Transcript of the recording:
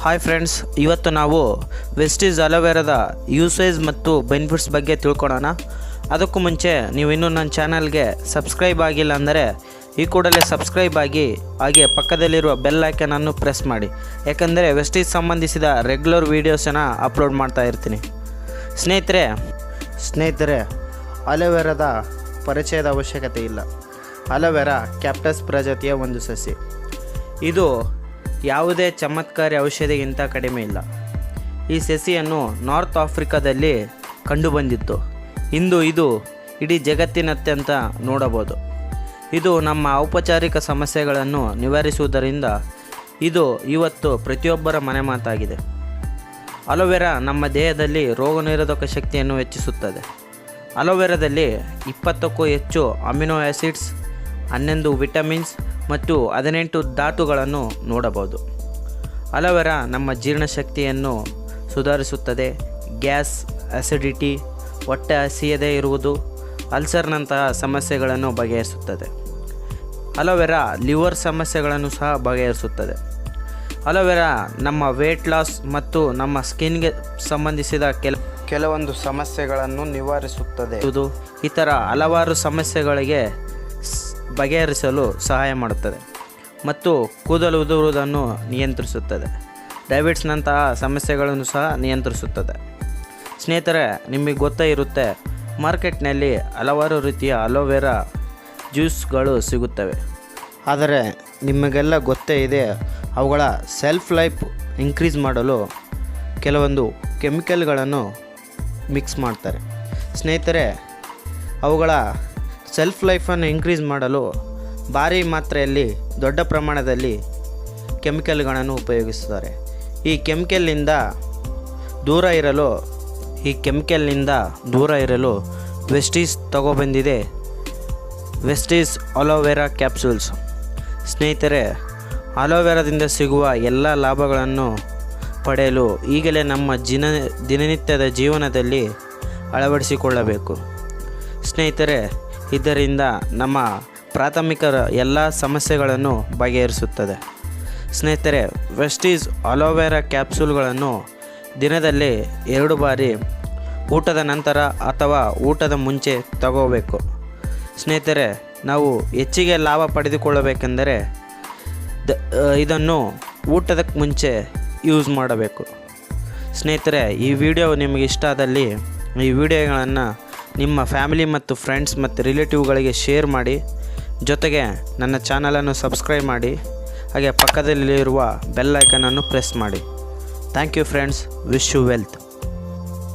Hi friends, ಇವತ್ತು ನಾವು ವೆಸ್ಟೀಸ್ ಅಲೋವೆರಾದ usage ಮತ್ತು ಬೆನಿಫಿಟ್ಸ್ ಬಗ್ಗೆ ತಿಳ್ಕೊಳ್ಳೋಣ. ಅದಕ್ಕೂ ಮುಂಚೆ ನೀವು ಇನ್ನೂ ನನ್ನ ಚಾನಲ್ಗೆ ಸಬ್ಸ್ಕ್ರೈಬ್ ಆಗಿಲ್ಲ ಅಂದರೆ ಈ ಕೂಡಲೇ ಸಬ್ಸ್ಕ್ರೈಬ್ ಆಗಿ, ಹಾಗೆ ಪಕ್ಕದಲ್ಲಿರುವ ಬೆಲ್ ಐಕನನ್ನು ಪ್ರೆಸ್ ಮಾಡಿ. ಯಾಕಂದರೆ ವೆಸ್ಟೀಸ್ ಸಂಬಂಧಿಸಿದ ರೆಗ್ಯುಲರ್ ವೀಡಿಯೋಸನ್ನು ಅಪ್ಲೋಡ್ ಮಾಡ್ತಾ ಇರ್ತೀನಿ. ಸ್ನೇಹಿತರೆ ಅಲೋವೆರಾದ ಪರಿಚಯದ ಅವಶ್ಯಕತೆ ಇಲ್ಲ. ಅಲೋವೆರಾ ಕ್ಯಾಪ್ಟಸ್ ಪ್ರಜಾತಿಯ ಒಂದು ಸಸಿ. ಇದು ಯಾವುದೇ ಚಮತ್ಕಾರಿ ಔಷಧಿಗಿಂತ ಕಡಿಮೆ ಇಲ್ಲ. ಈ ಸಸಿಯನ್ನು ನಾರ್ತ್ ಆಫ್ರಿಕಾದಲ್ಲಿ ಕಂಡುಬಂದಿತ್ತು. ಇಂದು ಇದು ಇಡೀ ಜಗತ್ತಿನಾದ್ಯಂತ ನೋಡಬಹುದು. ಇದು ನಮ್ಮ ಔಪಚಾರಿಕ ಸಮಸ್ಯೆಗಳನ್ನು ನಿವಾರಿಸುವುದರಿಂದ ಇದು ಇವತ್ತು ಪ್ರತಿಯೊಬ್ಬರ ಮನೆ ಮಾತಾಗಿದೆ. ಅಲೋವೆರಾ ನಮ್ಮ ದೇಹದಲ್ಲಿ ರೋಗನಿರೋಧಕ ಶಕ್ತಿಯನ್ನು ಹೆಚ್ಚಿಸುತ್ತದೆ. ಅಲೋವೆರಾದಲ್ಲಿ 20ಕ್ಕೂ ಹೆಚ್ಚು ಅಮಿನೋ ಆ್ಯಸಿಡ್ಸ್, 11 ವಿಟಮಿನ್ಸ್ ಮತ್ತು 18 ಧಾತುಗಳನ್ನು ನೋಡಬಹುದು. ಅಲೋವೆರಾ ನಮ್ಮ ಜೀರ್ಣಶಕ್ತಿಯನ್ನು ಸುಧಾರಿಸುತ್ತದೆ. ಗ್ಯಾಸ್, ಅಸಿಡಿಟಿ, ಹೊಟ್ಟೆ ಹಸಿಯದೇ ಇರುವುದು, ಅಲ್ಸರ್ನಂತಹ ಸಮಸ್ಯೆಗಳನ್ನು ಬಗೆಹರಿಸುತ್ತದೆ. ಅಲೋವೆರಾ ಲಿವರ್ ಸಮಸ್ಯೆಗಳನ್ನು ಸಹ ಬಗೆಹರಿಸುತ್ತದೆ. ಅಲೋವೆರಾ ನಮ್ಮ ವೇಟ್ ಲಾಸ್ ಮತ್ತು ನಮ್ಮ ಸ್ಕಿನ್ಗೆ ಸಂಬಂಧಿಸಿದ ಕೆಲವೊಂದು ಸಮಸ್ಯೆಗಳನ್ನು ನಿವಾರಿಸುತ್ತದೆ. ಇದು ಇತರ ಹಲವಾರು ಸಮಸ್ಯೆಗಳಿಗೆ ಬಗೆಹರಿಸಲು ಸಹಾಯ ಮಾಡುತ್ತದೆ ಮತ್ತು ಕೂದಲು ಉದುರುವುದನ್ನು ನಿಯಂತ್ರಿಸುತ್ತದೆ. ಡಯಾಬಿಟಿಸ್ನಂತಹ ಸಮಸ್ಯೆಗಳನ್ನು ಸಹ ನಿಯಂತ್ರಿಸುತ್ತದೆ. ಸ್ನೇಹಿತರೆ, ನಿಮಗೆ ಗೊತ್ತೇ ಇರುತ್ತೆ, ಮಾರ್ಕೆಟ್ನಲ್ಲಿ ಹಲವಾರು ರೀತಿಯ ಅಲೋವೆರಾ ಜ್ಯೂಸ್ಗಳು ಸಿಗುತ್ತವೆ. ಆದರೆ ನಿಮಗೆಲ್ಲ ಗೊತ್ತೇ ಇದೆ, ಅವುಗಳ ಸೆಲ್ಫ್ ಲೈಫ್ ಇನ್ಕ್ರೀಸ್ ಮಾಡಲು ಕೆಲವೊಂದು ಕೆಮಿಕಲ್ಗಳನ್ನು ಮಿಕ್ಸ್ ಮಾಡ್ತಾರೆ. ಸ್ನೇಹಿತರೆ, ಅವುಗಳ ಸೆಲ್ಫ್ ಲೈಫನ್ನು ಇನ್ಕ್ರೀಸ್ ಮಾಡಲು ಭಾರಿ ಮಾತ್ರೆಯಲ್ಲಿ ದೊಡ್ಡ ಪ್ರಮಾಣದಲ್ಲಿ ಕೆಮಿಕಲ್ಗಳನ್ನು ಉಪಯೋಗಿಸುತ್ತಾರೆ. ಈ ಕೆಮಿಕಲ್ನಿಂದ ದೂರ ಇರಲು ವೆಸ್ಟೀಸ್ ತಗೊಬಂದಿದೆ ವೆಸ್ಟೀಸ್ ಅಲೋವೆರಾ ಕ್ಯಾಪ್ಸೂಲ್ಸ್. ಸ್ನೇಹಿತರೆ, ಅಲೋವೆರಾದಿಂದ ಸಿಗುವ ಎಲ್ಲ ಲಾಭಗಳನ್ನು ಪಡೆಯಲು ಈಗಲೇ ನಮ್ಮ ದಿನನಿತ್ಯದ ಜೀವನದಲ್ಲಿ ಅಳವಡಿಸಿಕೊಳ್ಳಬೇಕು. ಸ್ನೇಹಿತರೆ, ಇದರಿಂದ ನಮ್ಮ ಪ್ರಾಥಮಿಕ ಎಲ್ಲ ಸಮಸ್ಯೆಗಳನ್ನು ಬಗೆಹರಿಸುತ್ತದೆ. ಸ್ನೇಹಿತರೆ, ವೆಸ್ಟೀಸ್ ಅಲೋವೆರಾ ಕ್ಯಾಪ್ಸೂಲ್ಗಳನ್ನು ದಿನದಲ್ಲಿ 2 ಬಾರಿ ಊಟದ ನಂತರ ಅಥವಾ ಊಟದ ಮುಂಚೆ ತಗೋಬೇಕು. ಸ್ನೇಹಿತರೆ, ನಾವು ಹೆಚ್ಚಿಗೆ ಲಾಭ ಪಡೆದುಕೊಳ್ಳಬೇಕೆಂದರೆ ಇದನ್ನು ಊಟದ ಮುಂಚೆ ಯೂಸ್ ಮಾಡಬೇಕು. ಸ್ನೇಹಿತರೆ, ಈ ವಿಡಿಯೋ ನಿಮಗೆ ಇಷ್ಟ ಆದಲ್ಲಿ ಈ ವಿಡಿಯೋಗಳನ್ನು ನಿಮ್ಮ ಫ್ಯಾಮಿಲಿ ಮತ್ತು ಫ್ರೆಂಡ್ಸ್ ಮತ್ತು ರಿಲೇಟಿವ್ಗಳಿಗೆ ಶೇರ್ ಮಾಡಿ. ಜೊತೆಗೆ ನನ್ನ ಚಾನಲನ್ನು ಸಬ್ಸ್ಕ್ರೈಬ್ ಮಾಡಿ, ಹಾಗೆ ಪಕ್ಕದಲ್ಲಿರುವ ಬೆಲ್ ಐಕನನ್ನು ಪ್ರೆಸ್ ಮಾಡಿ. Thank you friends. Wish you wealth.